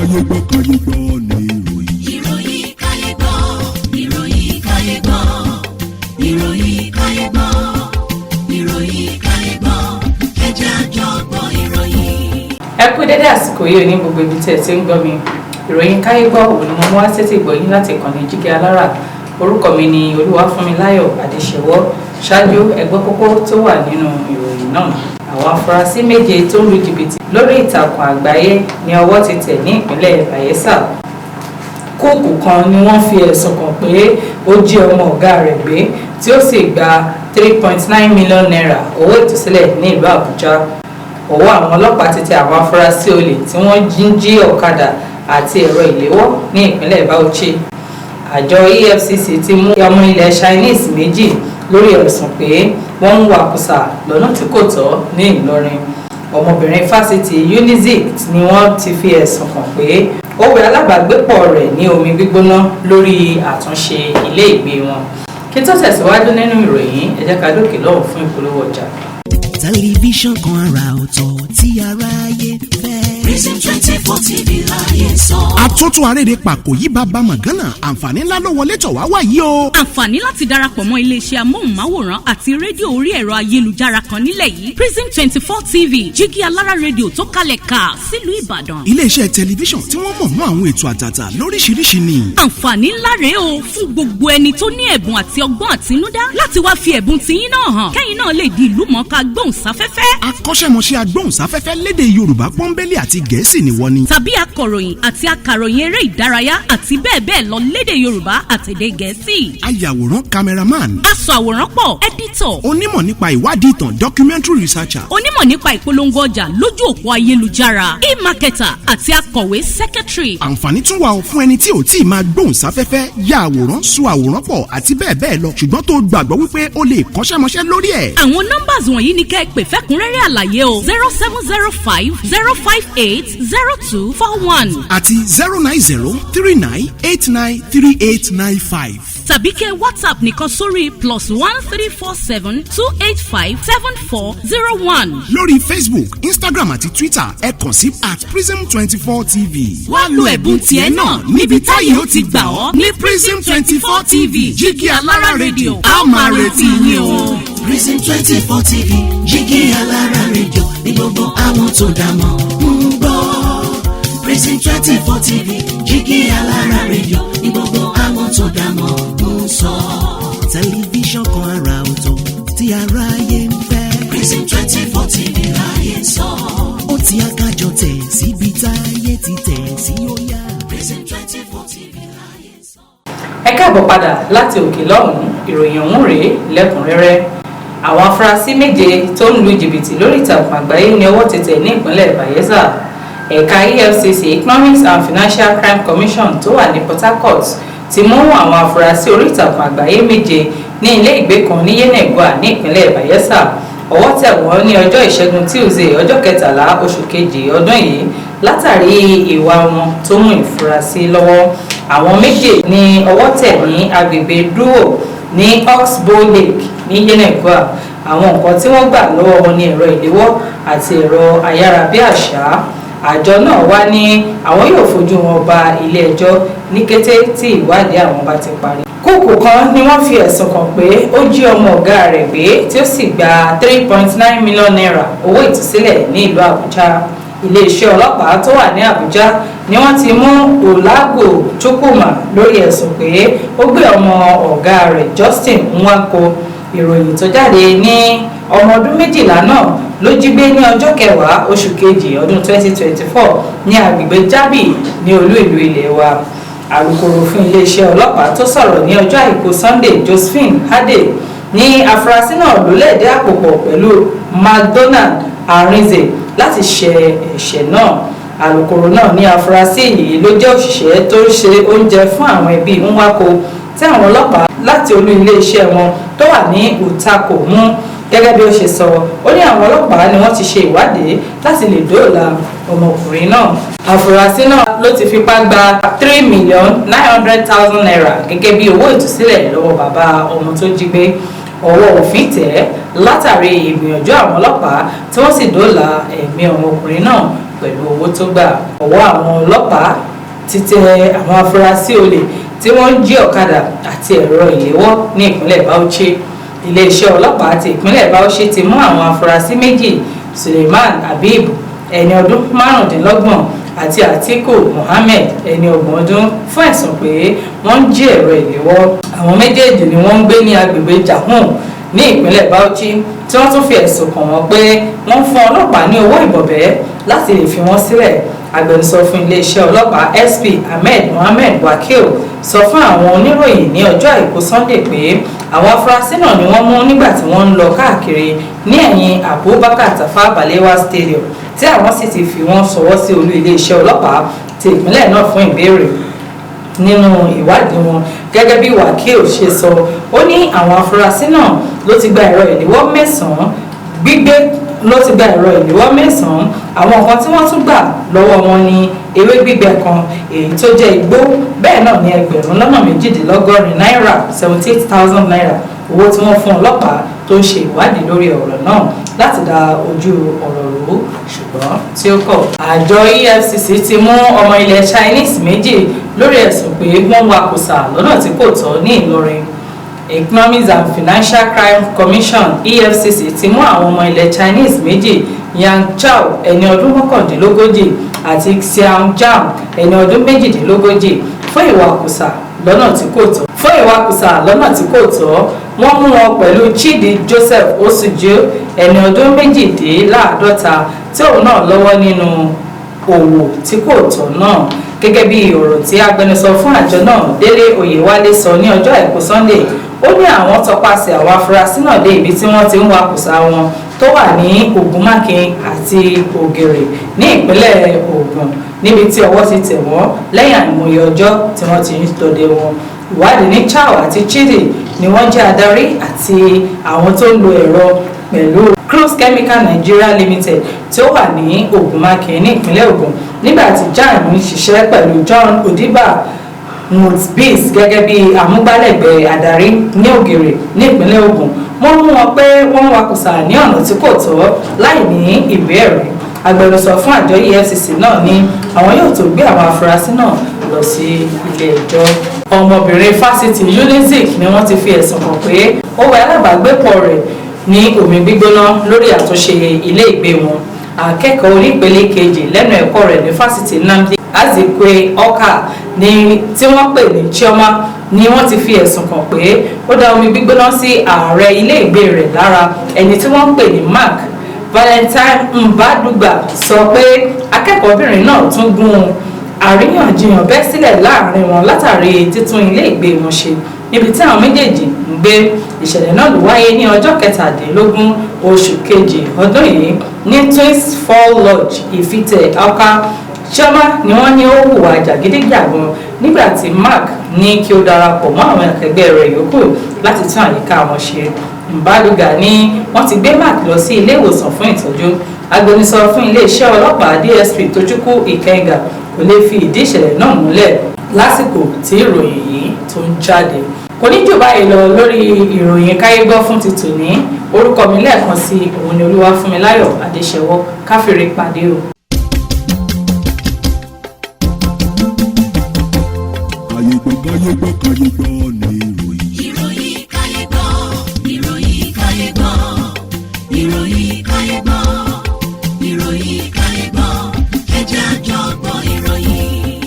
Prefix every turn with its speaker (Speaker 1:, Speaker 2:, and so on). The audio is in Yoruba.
Speaker 1: Kayegbo ni ìròyìn.
Speaker 2: Ìròyìn Kayegbo, ìròyìn Kayegbo, ìròyìn Kayegbo, ìròyìn Kayegbo, ẹ jẹ́ a jọ gbọ́ ìròyìn.
Speaker 3: Ẹ kú dédé àsìkò yìí ní gbogbo ibi tí ẹ ti ń gbọ́ mi. Ìròyìn Kayegbo òun ni mo mú wá sétí ìgbọ̀yìn láti ìkànnì Ziki alára. Orúkọ mi ni Olúwafúnmiláyọ̀ Adéṣẹ́wọ́. Ṣáájú ẹ gbọ́ kókó tó wà nínú ìròyìn náà. Àwọn afurasí méje tó ń lu jìbìtì lórí ìtàkùn àgbáyé ní ọwọ́ ti tẹ̀ ní ìpínlẹ̀ Bayelsa. Kóòkù kan ni wọ́n fi ẹ̀sùn kàn pé ó jí ọmọ ọ̀gá rẹ̀ gbé tí ó sì gba 3.9 million naira owó ìtúsílẹ̀ ní ìlú Àbújá. Ọwọ́ àwọn ọlọ́pàá ti tẹ àwọn afurasí olè tí wọ́n jí ọ̀kadà àti ẹ̀rọ ìléwọ́ ní ìpínlẹ̀ Bauchi. Àjọ EFCC ti mú ọmọ ilẹ̀ Chinese méjì lórí ẹ̀sùn pé wọ́n ń wakùsà lọ́nà tí kò tọ́ ní Ìlọrin. Ọmọbìnrin Fasity Ziki ni wọ́n ti fi ẹ̀sùn kàn pé ó wẹ alábàágbépọ̀ rẹ̀ ní omi gbígbóná lórí àtúnṣe ilé ìgbé wọn. Kí tó tẹ̀síwájú nínú ìròyìn, ẹ jẹ́ ká dókè lọ́hùn fún ìpolówó ọjà.
Speaker 4: Tẹlifíṣàn kan àrà ọ̀tọ̀ tí aráyé fẹ́.
Speaker 2: Prison 24 TV láyé sọ.
Speaker 5: Àtúntò àrèrè pàkó yìí bàbá mọ̀gánà àǹfààní ńlá ló wọlé tọ̀ wá wáyé o.
Speaker 6: Àǹfààní láti darapọ̀ mọ́ iléeṣẹ́ amóhùnmáwòrán àti rédíò orí ẹ̀rọ ayélujára kan nílẹ̀ yìí. Prison 24 TV Ziki alára rédíò tó kalẹ̀ ká sílùú Ìbàdàn.
Speaker 5: Iléeṣẹ́ tẹlifíṣàn tí wọ́n mọ̀ mọ́ àwọn ètò àtàtà lóríṣiríṣi ni.
Speaker 6: Àǹfààní ńlá rèé o fún gbogbo ẹni tó ní ẹ̀bùn àti ọgbọ́n àtinúdá láti wá fi ẹ̀bùn tiyín náà hàn. Kẹ́yìn náà lè di ìlúmọ̀ọ́ká gbóhùnsáfẹ́fẹ́.
Speaker 5: Akọ́ṣẹ́mọṣẹ́ agbóhùnsáfẹ́fẹ́ lédè Yorùbá pọ́nbélé àti Gẹ̀ẹ́sì ni wọ́n ní.
Speaker 6: Tàbí akọ̀ròyìn àti akàròyìn eré ìdárayá àti bẹ́ẹ̀ bẹ́ẹ̀ lọ lédè Yorùbá àtèdè Gẹ̀ẹ́sì.
Speaker 5: Ayàwòrán cameraman.
Speaker 6: Aṣọ àwòrán pọ̀ editor.
Speaker 5: Onímọ̀ nípa ìwádìí ìtàn documentary researcher.
Speaker 6: Onímọ̀ nípa ìpolongo ọjà lójú òpó ayélujára. E-marketer àti akọ̀wé secretary.
Speaker 5: Àǹfààní tún wà fún ẹni tí ò tí ì máa gbóhùnsáfẹ́fẹ́ ya àwòrán so àwòrán pọ̀ àti bẹ́ẹ̀ bẹ́ẹ̀ lọ ṣùgbọ́n tó gbàgbọ́ wípé o lè kọ́ṣẹ́mọṣẹ́ lórí ẹ̀.
Speaker 6: Àwọn nọ́mbàs wọ̀nyí ni kẹ́ ẹ pè fẹ́kúnrẹ́rẹ́ àlàyé o 0705 058 0241
Speaker 5: àti 09039893895.
Speaker 6: tàbí kẹ́ WhatsApp nìkan sórí +1347 285 7401.
Speaker 5: lórí Facebook, Instagram àti Twitter ẹ kàn sí @prism24 TV.
Speaker 6: wá lo ẹ̀bùn tiẹ̀ náà níbi táyé ó ti gbà ọ́ ní Prism 24 TV Ziki alára rédíò a máa retí yín o.
Speaker 2: Prison 24 TV Ziki alára rédíò ní gbogbo àwọn tó dá mọ̀ ń gbọ́. Prison 24 TV Ziki alára rédíò ní gbogbo àwọn tó dá mọ̀ ń sọ.
Speaker 4: Tẹlifíṣàn kan àrà ọ̀tọ̀ tí aráyé ń fẹ́.
Speaker 2: Prison 24 TV láyé sọ.
Speaker 4: Ó ti akájọ tẹ̀ síbi táyé ti tẹ̀ sí ó yá.
Speaker 2: Prison 24 TV láyé sọ.
Speaker 3: Ẹ káàbọ̀ padà láti òkè lọ́hùn-ún. Ìròyìn ọ̀hún rèé lẹ́kùnrẹ́rẹ́. Àwọn afurasí méje tó ń lu jìbìtì lórí ìtàkùn àgbáyé ní ọwọ́ ti tẹ̀ ní ìpínlẹ̀ Bayelsa. Ẹ̀ka EFCC Economics and Financial Crime Commission tó wà ní Port Harcourt ti mú àwọn afurasí orí ìtàkùn àgbáyé méje ní Ile Igbe kan ní Yenegua ní ìpínlẹ̀ Bayelsa. Ọwọ́ tẹ̀ wọ́n ní ọjọ́ Ìṣẹ́gun Tuesday ọjọ́ 13 oṣù kejì ọdún yìí látàrí ìwà wọn tó mú ìfurasí lọ́wọ́. Àwọn méje ní ọwọ́ tẹ̀ ní agbègbè Dúró ní Oxbow Lake ní Yenegua. Àwọn nǹkan tí wọ́n gbà lọ́wọ́ wọn ní ẹ̀rọ ìléwọ́ àti ẹ̀rọ ayárabíàṣá. Àjọ náà wá ní àwọn yóò fojú wọn ba ilé ẹjọ́ ní kété tí ìwádìí àwọn bá ti parí. Kóòkù kan ni wọ́n fi ẹ̀sùn kàn pé ó jí ọmọ ọ̀gá rẹ̀ gbé tí ó sì gba 3.9 million naira owó ìtúsílẹ̀ ní ìlú Àbújá. Iléeṣẹ́ ọlọ́pàá tó wà ní Àbújá ni wọ́n ti mú Olago Chukwuma lórí ẹ̀sùn pé ó gbé ọmọ ọ̀gá rẹ̀ Justin Nwako. Ìròyìn tó jáde ní ọmọ ọdún 12 náà ló jí gbé ní ọjọ́ 10 oṣù kejì ọdún 2024 ní agbègbè Jabi ní olú ìlú ilẹ̀ wa. Alukoro fún iléeṣẹ́ ọlọ́pàá tó sọ̀rọ̀ ní ọjọ́ àìkú Sunday Josephine Hade ní afurasí náà ló lẹ̀dí àpò pọ̀ pẹ̀lú McDonald Arinze láti ṣe ẹ̀ṣẹ̀ náà. Alukoro náà ní afurasí yìí ló jẹ́ òṣìṣẹ́ tó ń ṣe oúnjẹ fún àwọn ẹbí Nwako tí àwọn ọlọ́pàá láti olú iléeṣẹ́ wọn tó wà ní Utako mú. Gẹ́gẹ́ bí ó ṣe sọ, ó ní àwọn ọlọ́pàá ni wọ́n ti ṣe ìwádìí láti lè dóòlà ọmọkùnrin náà. Àfúrásì náà ló ti fipá gba 3,900,000 naira gẹ́gẹ́ bí owó ìtúsílẹ̀ lọ́wọ́ bàbá ọmọ tó jí gbé. Ọwọ́ òfin tẹ̀ látàrí ìgbìyànjú àwọn ọlọ́pàá tí wọ́n sì dóòlà ẹ̀mí ọmọkùnrin náà pẹ̀lú owó tó gbà. ọwọ́ àwọn ọlọ́pàá ti tẹ àwọn afurasí olè tí wọ́n ń jí ọ̀kadà àti ẹ̀rọ ìléwọ́ ní ìpínlẹ̀ Bauchi. iléeṣẹ́ ọlọ́pàá ti ìpínlẹ̀ Bauchi ti mú àwọn afurasí méjì, Suleiman Habib ẹni ọdún márùndínlọ́gbọ̀n àti Atiku Mohammed ẹni 30 ọdún fún ẹ̀sùn pé wọ́n ń jí ẹ̀rọ ìléwọ́. àwọn méjèèjì ni wọ́n ń gbé ní agbègbè Jahun ní ìpínlẹ̀ Bauchi, tí wọ́n tún fi ẹ̀sùn kàn wọ́n pé wọ́n fún ọlọ́pàá ní owó ìbọ̀bẹ́ láti lè fi wọ́n sílẹ̀. agbẹnusọ fún iléeṣẹ́ ọlọ́pàá SP Ahmed Mohammed Wakil sọ fún àwọn oníròyìn ní ọjọ́ àìkú Sunday pé àwọn afurasí náà ni wọ́n mú nígbà tí wọ́n ń lọ káàkiri ní ẹ̀yìn Abubakar Tafawa Balewa Stadium, tí àwọn sì ti fi wọ́n ṣọwọ́ sí olú iléeṣẹ́ ọlọ́pàá ti ìpínlẹ̀ náà fún ìbéèrè. nínú ìwádìí wọn, gẹ́gẹ́ bí Wakil ṣe sọ, ó ní àwọn afurasí náà ló ti gba ẹ̀rọ ìléwọ́ mẹ́sàn-án àwọn nǹkan tí wọ́n tún gbà lọ́wọ́ wọn ní ewé gbígbẹ kan èyí tó jẹ́ igbó, bẹ́ẹ̀ náà ní $82,000 náírà 78,000 naira owó tí wọ́n fún ọlọ́pàá tó ń ṣe ìwádìí lórí ọ̀rọ̀ náà láti dá ojú ọ̀rọ̀ rò, ṣùgbọ́n tí ó kọ̀. àjọ EFCC ti mú ọmọ ilẹ̀ Chinese méjì lórí ẹ̀sùn pé wọ́n wakùsà lọ́nà tí kò tọ́ ní Ìlọrin. Economic and Financial Crime Commission EFCC ti mú àwọn ọmọ ilẹ̀ Chinese méjì, Yang Chao ẹni ọdún 39 àti Xiang Jam ẹni ọdún 28 fún ìwakùsà lọ́nà tí kò tọ́. wọ́n mú wọn pẹ̀lú Chidi Joseph Osujo ẹni ọdún 52 tí òun náà lọ́wọ́ nínú òwò tí kò tọ́ náà. gẹ́gẹ́ bí ọ̀rọ̀ tí agbẹnusọ fún àjọ náà Délé Oyèwálé sọ ní ọjọ́ àìkú Sunday, ó ní àwọn tọpasẹ̀ àwọn afurasí náà dé ibi tí wọ́n ti ń wakùsà wọn tó wà ní Ògùnmákin àti Ògèrè ní ìpínlẹ̀ Ògùn, níbi tí ọwọ́ ti tẹ̀ wọ́n lẹ́yìn àìmọye ọjọ́ tí wọ́n ti ń dọdẹ wọn. ìwádìí ní Chao àti Chidi ni wọ́n jẹ́ adarí àti àwọn tó ń lo ẹ̀rọ pẹ̀lú Cruise Chemical Nigeria Limited tí ó wà ní Ògùnmákin ní ìpínlẹ̀ Ògùn, nígbà tí Jan ń ṣiṣẹ́ pẹ̀lú John Odiba Mutbis gẹ́gẹ́ bí amúgbálẹ́gbẹ̀ẹ́ adarí ní Ògèrè ní ìpínlẹ̀ Ògùn. wọ́n mú wọn pé wọ́n wakùsà ní ọ̀nà tí kò tọ́ láì ní ìwé-ẹ̀rí. agbẹnusọ fún àjọ EFCC náà ní àwọn yóò tó gbé àwọn afurasí náà lọ sí ilé ẹjọ́. ọmọbìnrin Fasity Ziki ni wọ́n ti fi ẹ̀sùn kàn pé ó wẹ alábàágbépọ̀ rẹ̀ ní omi gbígbóná lórí àtúnṣe ilé ìgbé wọn. akẹ́kọ̀ọ́ onípele kejì lẹ́nu ẹ̀kọ́ rẹ̀ ní Fasity Nnamdi Azikwe Ọkà tí wọ́n pè ní Chioma ni wọ́n ti fi ẹ̀sùn kàn pé ó dá omi gbígbóná sí ààrẹ ilé ìgbé rẹ̀ lára, ẹni tí wọ́n pè ní Mark Valentine Mbadugba sọ pé akẹ́kọ̀ọ́bìnrin náà tún gún àríyànjiyàn bẹ́ sílẹ̀ láàrin wọn látàrí títún ilé ìgbé wọn ṣe níbi tí àwọn méjèèjì ń gbé. ìṣẹ̀lẹ̀ náà ló wáyé ní ọjọ́ 17 oṣù kejì ọdún yìí ní Twins Fall Lodge, Ìfitẹ̀, Awka. Chioma ni wọ́n ní ó hùwà jàgídíjàgan nígbà tí Mark ní kí ó darapọ̀ mọ́ àwọn akẹgbẹ́ rẹ̀ yòókù láti tún àyíká wọn ṣe. Mbaduga ní wọ́n ti gbé Mark lọ sí ilé ìwòsàn fún ìtọ́jú. agbẹnusọ fún iléeṣẹ́ ọlọ́pàá DSP Tochukwu Ikenga kò lè fi ìdí ìṣẹ̀lẹ̀ náà múlẹ̀ lásìkò tí ìròyìn yìí tó ń jáde. kò ní jù báyìí lọ lórí ìròyìn Kayegbo fún ti tòní. orúkọ mi lẹ́ẹ̀kan sí òun ni Olúwafúnmiláyọ̀ Adéṣẹwọ́. káfíńrè pàdé o.
Speaker 1: Kayegbo ni ìròyìn.
Speaker 2: Ìròyìn Kayegbo, ìròyìn Kayegbo, ìròyìn.